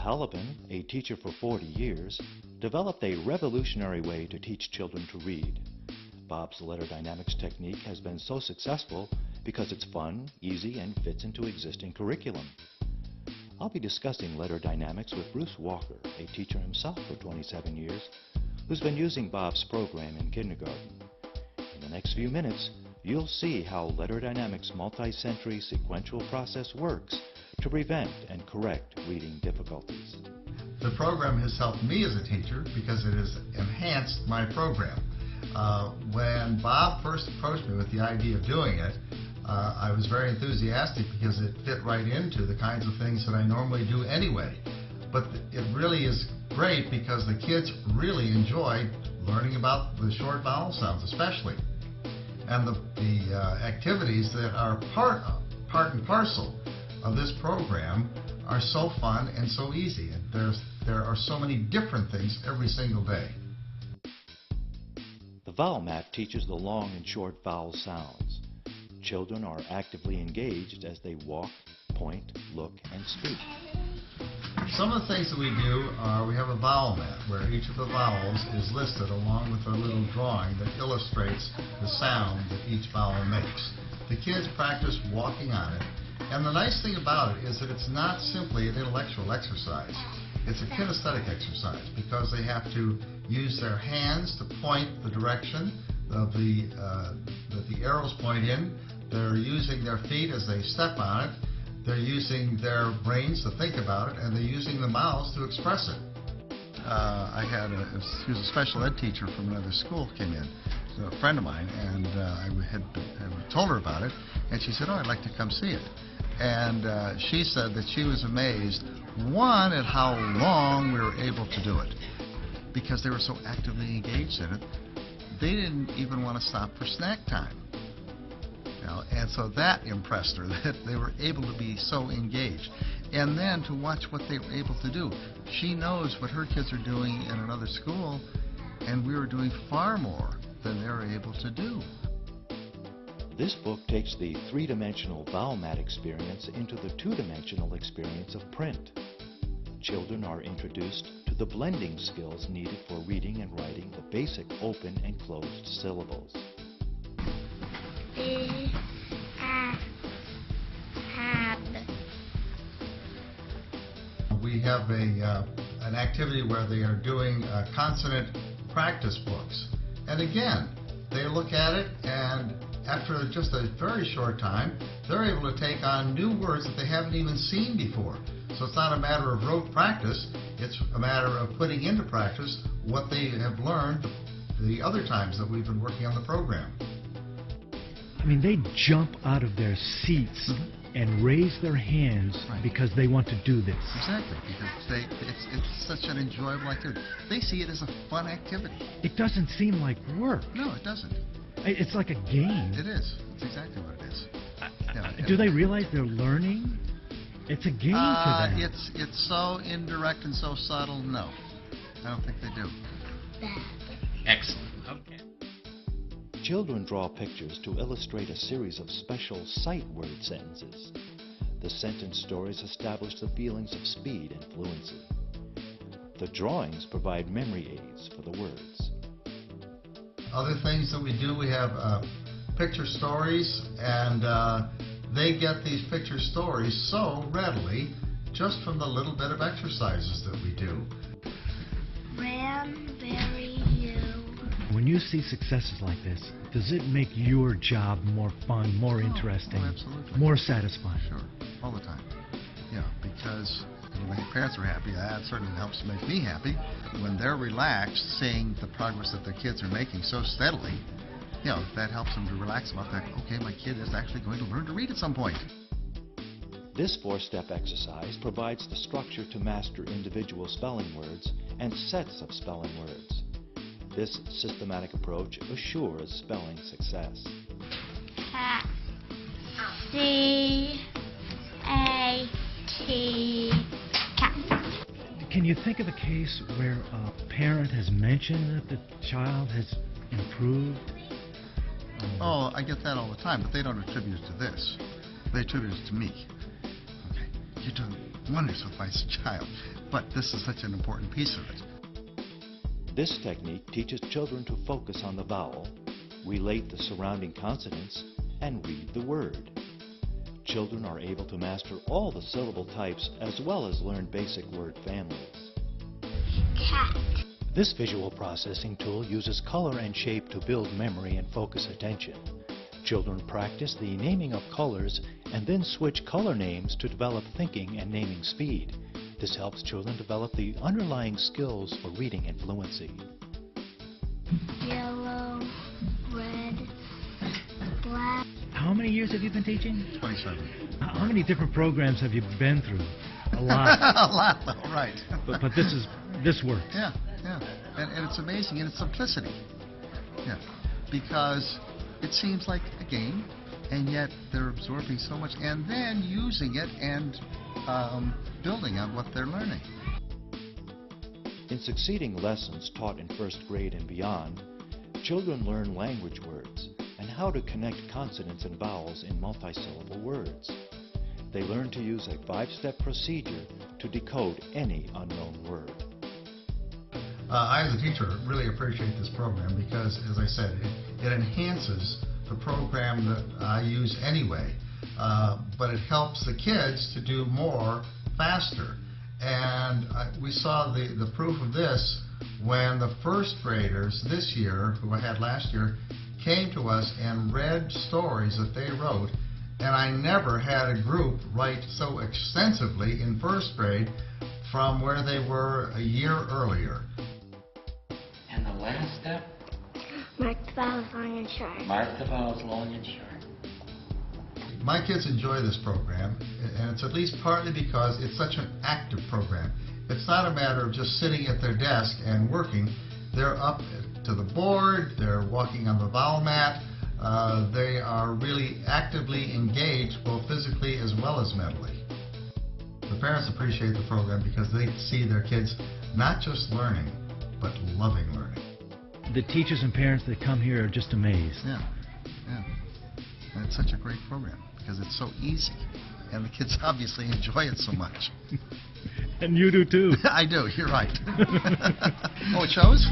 Halapin, a teacher for 40 years, developed a revolutionary way to teach children to read. Bob's letter dynamics technique has been so successful because it's fun, easy, and fits into existing curriculum. I'll be discussing letter dynamics with Bruce Walker, a teacher himself for 27 years, who's been using Bob's program in kindergarten. In the next few minutes, you'll see how letter dynamics' multi-sensory sequential process works to prevent and correct reading difficulties. The program has helped me as a teacher because it has enhanced my program. When Bob first approached me with the idea of doing it, I was very enthusiastic because it fit right into the kinds of things that I normally do anyway. But it really is great because the kids really enjoy learning about the short vowel sounds especially. And the activities that are part and parcel of this program are so fun and so easy. And there are so many different things every single day. The vowel map teaches the long and short vowel sounds. Children are actively engaged as they walk, point, look, and speak. Some of the things that we do are we have a vowel map where each of the vowels is listed along with a little drawing that illustrates the sound that each vowel makes. The kids practice walking on it, and the nice thing about it is that it's not simply an intellectual exercise. It's a kinesthetic exercise because they have to use their hands to point the direction of that the arrows point in. They're using their feet as they step on it. They're using their brains to think about it, and they're using the mouths to express it. He was a special ed teacher from another school came in, a friend of mine, and I had told her about it, and she said, "Oh, I'd like to come see it." And she said that she was amazed, one, at how long we were able to do it, because they were so actively engaged in it. They didn't even want to stop for snack time. And so that impressed her, that they were able to be so engaged. And then to watch what they were able to do. She knows what her kids are doing in another school, and we were doing far more than they were able to do. This book takes the three-dimensional vowel mat experience into the two-dimensional experience of print. Children are introduced to the blending skills needed for reading and writing the basic open and closed syllables. We have an activity where they are doing consonant practice books. And again, they look at it, and after just a very short time, they're able to take on new words that they haven't even seen before. So it's not a matter of rote practice, it's a matter of putting into practice what they have learned the other times that we've been working on the program. I mean, they jump out of their seats and raise their hands because they want to do this. Exactly, because it's such an enjoyable activity. They see it as a fun activity. It doesn't seem like work. No, it doesn't. It's like a game. It is. It's exactly what it is. Do they realize they're learning? It's a game to them. It's so indirect and so subtle. No, I don't think they do. Excellent. Okay. Children draw pictures to illustrate a series of special sight word sentences. The sentence stories establish the feelings of speed and fluency. The drawings provide memory aids for the words. Other things that we do, we have picture stories, and they get these picture stories so readily just from the little bit of exercises that we do. Cranberry. When you see successes like this, does it make your job more fun, more interesting, absolutely. more satisfying? Sure, all the time. Yeah, because when the parents are happy, that certainly helps make me happy. When they're relaxed, seeing the progress that their kids are making so steadily, that helps them to relax about that. Okay, my kid is actually going to learn to read at some point. This four-step exercise provides the structure to master individual spelling words and sets of spelling words. This systematic approach assures spelling success. Cat. Cat. Can you think of a case where a parent has mentioned that the child has improved? Oh, I get that all the time, but they don't attribute it to this. They attribute it to me. Okay, you're doing wonders what finds a child. But this is such an important piece of it. This technique teaches children to focus on the vowel, relate the surrounding consonants, and read the word. Children are able to master all the syllable types as well as learn basic word families. Cat. This visual processing tool uses color and shape to build memory and focus attention. Children practice the naming of colors and then switch color names to develop thinking and naming speed. This helps children develop the underlying skills for reading and fluency. Yellow, red, black. How many years have you been teaching? 27. How many different programs have you been through? A lot. A lot, though, right. But this works. Yeah, yeah. And it's amazing in its simplicity. Yeah. Because it seems like a game, and yet they're absorbing so much and then using it and building on what they're learning. In succeeding lessons taught in first grade and beyond, children learn language words and how to connect consonants and vowels in multisyllable words. They learn to use a 5-step procedure to decode any unknown word. I, as a teacher, really appreciate this program because, as I said, it enhances the program that I use anyway, but it helps the kids to do more faster. And we saw the proof of this when the first graders this year, who I had last year, came to us and read stories that they wrote. And I never had a group write so extensively in first grade from where they were a year earlier. And the last step? Mark the vowels long and short. Mark the vowels long and short. My kids enjoy this program, and it's at least partly because it's such an active program. It's not a matter of just sitting at their desk and working. They're up to the board, they're walking on the vowel mat, they are really actively engaged both physically as well as mentally. The parents appreciate the program because they see their kids not just learning, but loving learning. The teachers and parents that come here are just amazed. Yeah, yeah. And it's such a great program because it's so easy. And the kids obviously enjoy it so much. And you do too. I do, you're right. Oh, it shows?